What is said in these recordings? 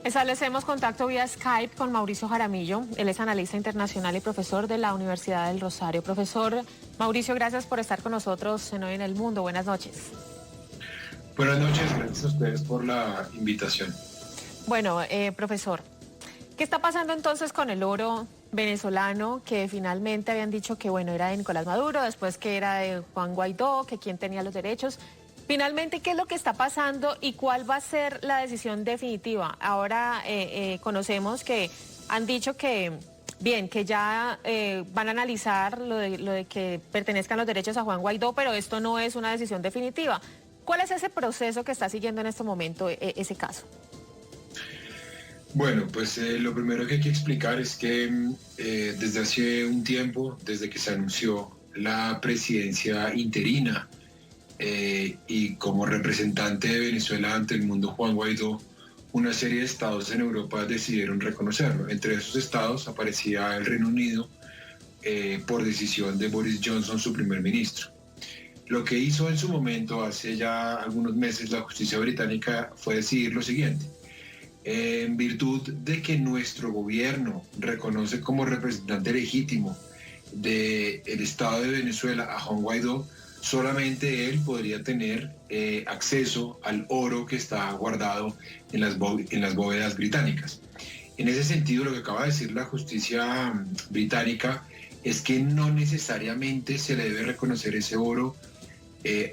Establecemos contacto vía Skype con Mauricio Jaramillo. Él es analista internacional y profesor de la Universidad del Rosario. Profesor Mauricio, gracias por estar con nosotros en Hoy en el Mundo. Buenas noches. Buenas noches, gracias a ustedes por la invitación. Bueno, profesor, ¿qué está pasando entonces con el oro venezolano que finalmente habían dicho que bueno era de Nicolás Maduro, después que era de Juan Guaidó, que quién tenía los derechos? Finalmente, ¿qué es lo que está pasando y cuál va a ser la decisión definitiva? Ahora conocemos que han dicho que, bien, que ya van a analizar lo de que pertenezcan los derechos a Juan Guaidó, pero esto no es una decisión definitiva. ¿Cuál es ese proceso que está siguiendo en este momento ese caso? Bueno, pues lo primero que hay que explicar es que desde hace un tiempo, desde que se anunció la presidencia interina, y como representante de Venezuela ante el mundo Juan Guaidó, una serie de estados en Europa decidieron reconocerlo. Entre esos estados aparecía el Reino Unido, por decisión de Boris Johnson, su primer ministro. Lo que hizo en su momento, hace ya algunos meses, la justicia británica fue decidir lo siguiente. En virtud de que nuestro gobierno reconoce como representante legítimo del Estado de Venezuela a Juan Guaidó, solamente él podría tener acceso al oro que está guardado en las bóvedas británicas. En ese sentido, lo que acaba de decir la justicia británica es que no necesariamente se le debe reconocer ese oro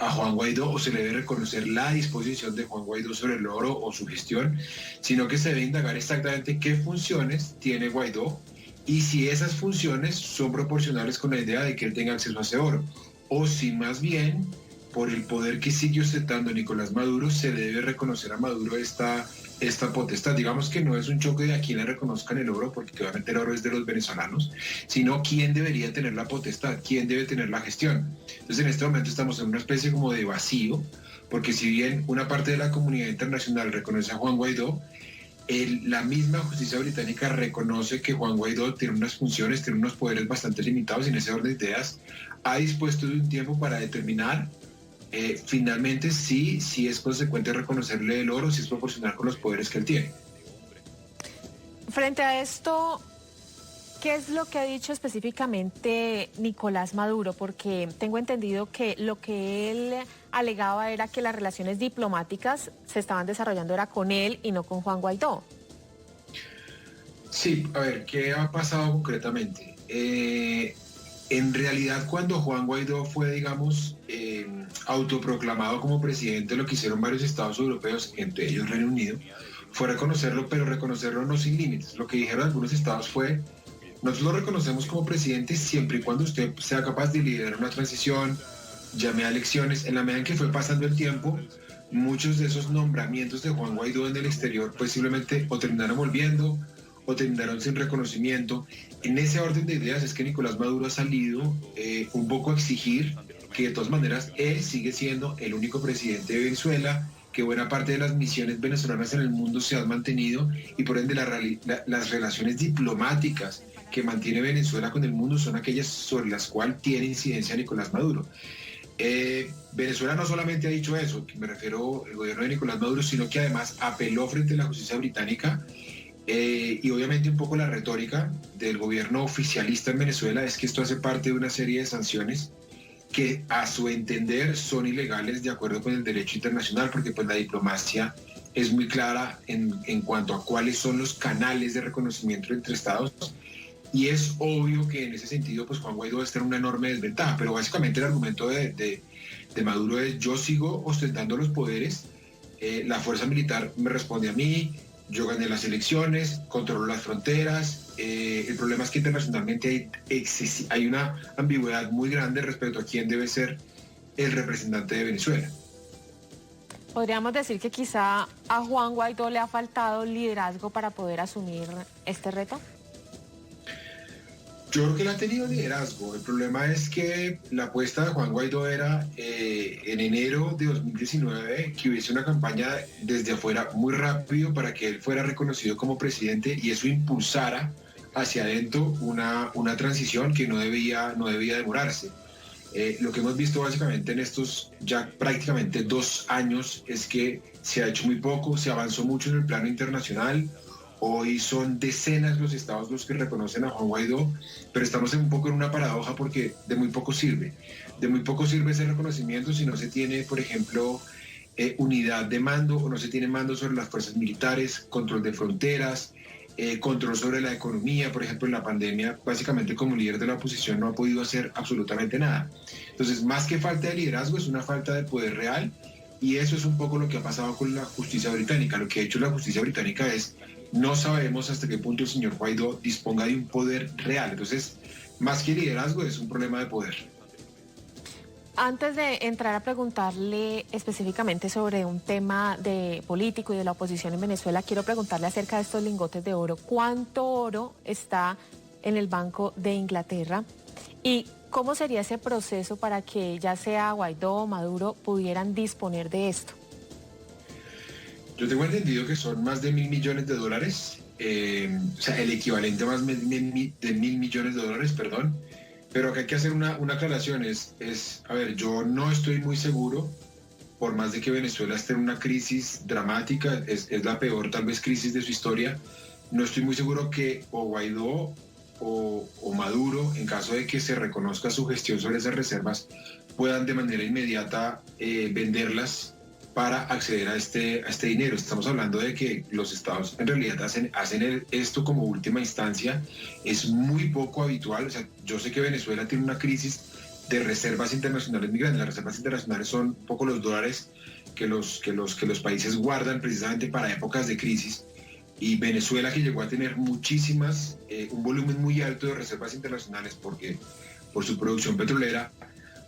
a Juan Guaidó, o se le debe reconocer la disposición de Juan Guaidó sobre el oro o su gestión, sino que se debe indagar exactamente qué funciones tiene Guaidó y si esas funciones son proporcionales con la idea de que él tenga acceso a ese oro, o si más bien, por el poder que sigue ostentando Nicolás Maduro, se le debe reconocer a Maduro esta potestad. Digamos que no es un choque de a quién le reconozcan el oro, porque obviamente el oro es de los venezolanos, sino quién debería tener la potestad, quién debe tener la gestión. Entonces, en este momento estamos en una especie como de vacío, porque si bien una parte de la comunidad internacional reconoce a Juan Guaidó, la misma justicia británica reconoce que Juan Guaidó tiene unas funciones, tiene unos poderes bastante limitados, y en ese orden de ideas ha dispuesto de un tiempo para determinar finalmente si es consecuente reconocerle el oro, si es proporcional con los poderes que él tiene. Frente a esto, ¿qué es lo que ha dicho específicamente Nicolás Maduro? Porque tengo entendido que lo que él alegaba era que las relaciones diplomáticas se estaban desarrollando era con él y no con Juan Guaidó. Sí, a ver, ¿qué ha pasado concretamente? En realidad, cuando Juan Guaidó fue, digamos, autoproclamado como presidente, lo que hicieron varios estados europeos, entre ellos Reino Unido, fue reconocerlo, pero reconocerlo no sin límites. Lo que dijeron algunos estados fue: nosotros lo reconocemos como presidente siempre y cuando usted sea capaz de liderar una transición, llame a elecciones. En la medida en que fue pasando el tiempo, muchos de esos nombramientos de Juan Guaidó en el exterior pues simplemente o terminaron volviendo o terminaron sin reconocimiento. En ese orden de ideas es que Nicolás Maduro ha salido un poco a exigir que de todas maneras él sigue siendo el único presidente de Venezuela, que buena parte de las misiones venezolanas en el mundo se han mantenido, y por ende las relaciones diplomáticas que mantiene Venezuela con el mundo son aquellas sobre las cuales tiene incidencia Nicolás Maduro. Venezuela no solamente ha dicho eso, que me refiero al gobierno de Nicolás Maduro, sino que además apeló frente a la justicia británica, y obviamente un poco la retórica del gobierno oficialista en Venezuela es que esto hace parte de una serie de sanciones que a su entender son ilegales de acuerdo con el derecho internacional, porque pues la diplomacia es muy clara en cuanto a cuáles son los canales de reconocimiento entre estados, y es obvio que en ese sentido pues Juan Guaidó está en una enorme desventaja, pero básicamente el argumento de Maduro es: yo sigo ostentando los poderes, la fuerza militar me responde a mí, yo gané las elecciones, controlo las fronteras. El problema es que internacionalmente hay una ambigüedad muy grande respecto a quién debe ser el representante de Venezuela. Podríamos decir que quizá a Juan Guaidó le ha faltado liderazgo para poder asumir este reto. Yo creo que él ha tenido liderazgo. El problema es que la apuesta de Juan Guaidó era en enero de 2019 que hubiese una campaña desde afuera muy rápido para que él fuera reconocido como presidente y eso impulsara hacia adentro una transición que no debía demorarse. Lo que hemos visto básicamente en estos ya prácticamente 2 años es que se ha hecho muy poco, se avanzó mucho en el plano internacional. Hoy son decenas los estados los que reconocen a Juan Guaidó, pero estamos un poco en una paradoja porque de muy poco sirve. De muy poco sirve ese reconocimiento si no se tiene, por ejemplo, unidad de mando o no se tiene mando sobre las fuerzas militares, control de fronteras, control sobre la economía. Por ejemplo, en la pandemia, básicamente como líder de la oposición no ha podido hacer absolutamente nada. Entonces, más que falta de liderazgo, es una falta de poder real, y eso es un poco lo que ha pasado con la justicia británica. Lo que ha hecho la justicia británica es, no sabemos hasta qué punto el señor Guaidó disponga de un poder real. Entonces, más que liderazgo, es un problema de poder. Antes de entrar a preguntarle específicamente sobre un tema de político y de la oposición en Venezuela, quiero preguntarle acerca de estos lingotes de oro. ¿Cuánto oro está en el Banco de Inglaterra? ¿Y cómo sería ese proceso para que ya sea Guaidó o Maduro pudieran disponer de esto? Yo tengo entendido que son más de $1.000 millones, o sea, el equivalente a más de $1.000 millones, perdón. Pero acá hay que hacer una aclaración, a ver, yo no estoy muy seguro, por más de que Venezuela esté en una crisis dramática, es la peor tal vez crisis de su historia, no estoy muy seguro que o Guaidó o Maduro, en caso de que se reconozca su gestión sobre esas reservas, puedan de manera inmediata venderlas para acceder a este dinero. Estamos hablando de que los estados en realidad hacen esto como última instancia. Es muy poco habitual. O sea, yo sé que Venezuela tiene una crisis de reservas internacionales muy grande. Las reservas internacionales son un poco los dólares que los países guardan precisamente para épocas de crisis. Y Venezuela, que llegó a tener muchísimas, un volumen muy alto de reservas internacionales por su producción petrolera,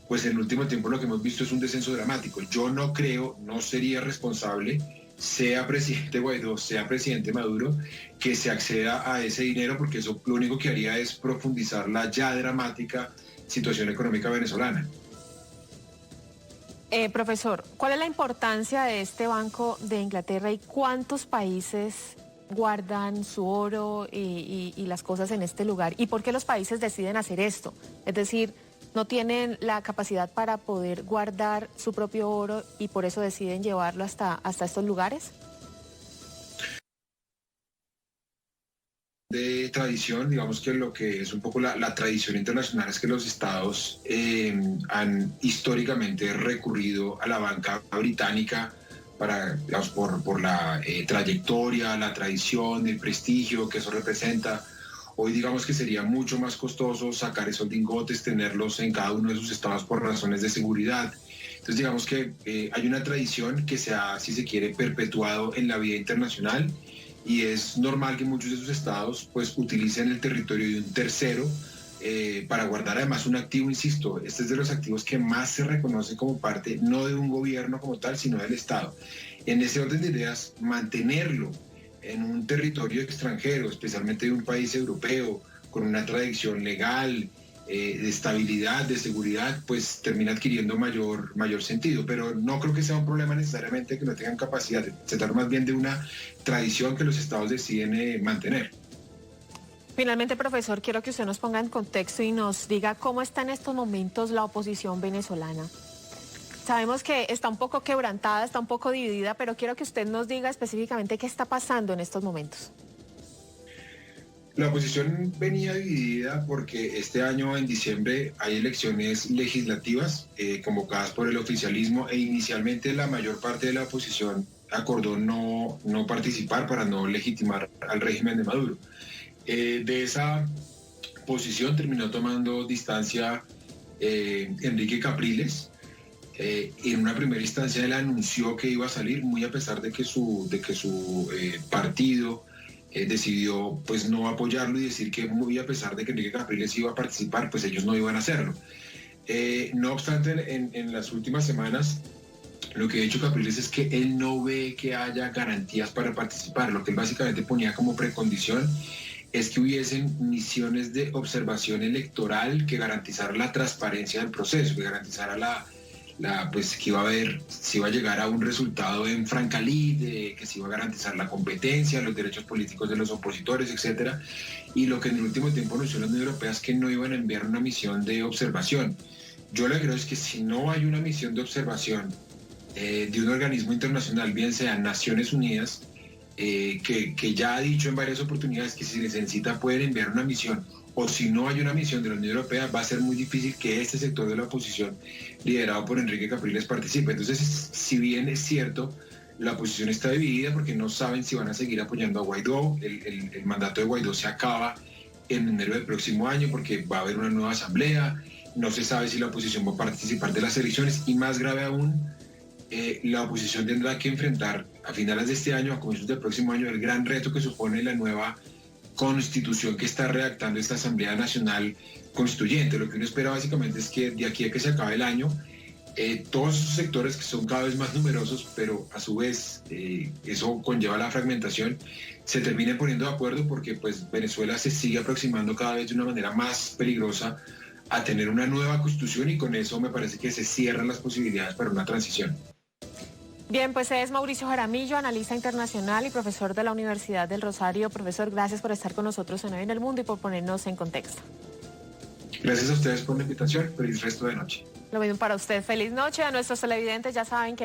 pues en el último tiempo lo que hemos visto es un descenso dramático. Yo no creo, no sería responsable, sea presidente Guaidó, sea presidente Maduro, que se acceda a ese dinero, porque eso lo único que haría es profundizar la ya dramática situación económica venezolana. Profesor, ¿cuál es la importancia de este Banco de Inglaterra y cuántos países guardan su oro y las cosas en este lugar? ¿Y por qué los países deciden hacer esto? Es decir, no tienen la capacidad para poder guardar su propio oro y por eso deciden llevarlo hasta estos lugares. De tradición, digamos que lo que es un poco la tradición internacional es que los estados han históricamente recurrido a la banca británica para, digamos, por la trayectoria, la tradición, el prestigio que eso representa. Hoy digamos que sería mucho más costoso sacar esos lingotes, tenerlos en cada uno de sus estados por razones de seguridad. Entonces digamos que hay una tradición que se ha, si se quiere, perpetuado en la vida internacional, y es normal que muchos de esos estados pues utilicen el territorio de un tercero para guardar además un activo. Insisto, este es de los activos que más se reconoce como parte no de un gobierno como tal, sino del Estado. En ese orden de ideas, mantenerlo en un territorio extranjero, especialmente de un país europeo, con una tradición legal, de estabilidad, de seguridad, pues termina adquiriendo mayor sentido. Pero no creo que sea un problema necesariamente que no tengan capacidad. Se trata más bien de una tradición que los estados deciden mantener. Finalmente, profesor, quiero que usted nos ponga en contexto y nos diga cómo está en estos momentos la oposición venezolana. Sabemos que está un poco quebrantada, está un poco dividida, pero quiero que usted nos diga específicamente qué está pasando en estos momentos. La oposición venía dividida porque este año, en diciembre, hay elecciones legislativas convocadas por el oficialismo, e inicialmente la mayor parte de la oposición acordó no participar para no legitimar al régimen de Maduro. De esa posición terminó tomando distancia Enrique Capriles. En una primera instancia él anunció que iba a salir, muy a pesar de que su partido decidió pues no apoyarlo y decir que muy a pesar de que Enrique Capriles iba a participar, pues ellos no iban a hacerlo. No obstante, en las últimas semanas lo que ha dicho Capriles es que él no ve que haya garantías para participar. Lo que él básicamente ponía como precondición es que hubiesen misiones de observación electoral que garantizaran la transparencia del proceso, que garantizara pues que se iba a llegar a un resultado en franca lid, que se iba a garantizar la competencia, los derechos políticos de los opositores, etcétera. Y lo que en el último tiempo anunció la Unión Europea es que no iban a enviar una misión de observación. Yo le creo es que si no hay una misión de observación de un organismo internacional, bien sea Naciones Unidas, que ya ha dicho en varias oportunidades que si se necesita pueden enviar una misión, o si no hay una misión de la Unión Europea, va a ser muy difícil que este sector de la oposición, liderado por Enrique Capriles, participe. Entonces, si bien es cierto, la oposición está dividida porque no saben si van a seguir apoyando a Guaidó, el mandato de Guaidó se acaba en enero del próximo año porque va a haber una nueva asamblea, no se sabe si la oposición va a participar de las elecciones y más grave aún, la oposición tendrá que enfrentar a finales de este año, a comienzos del próximo año, el gran reto que supone la nueva constitución que está redactando esta Asamblea Nacional Constituyente. Lo que uno espera básicamente es que de aquí a que se acabe el año, todos esos sectores que son cada vez más numerosos, pero a su vez eso conlleva la fragmentación, se terminen poniendo de acuerdo porque pues Venezuela se sigue aproximando cada vez de una manera más peligrosa a tener una nueva constitución y con eso me parece que se cierran las posibilidades para una transición. Bien, pues es Mauricio Jaramillo, analista internacional y profesor de la Universidad del Rosario. Profesor, gracias por estar con nosotros en Hoy en el Mundo y por ponernos en contexto. Gracias a ustedes por la invitación. Feliz resto de noche. Lo mismo para usted. Feliz noche. A nuestros televidentes ya saben que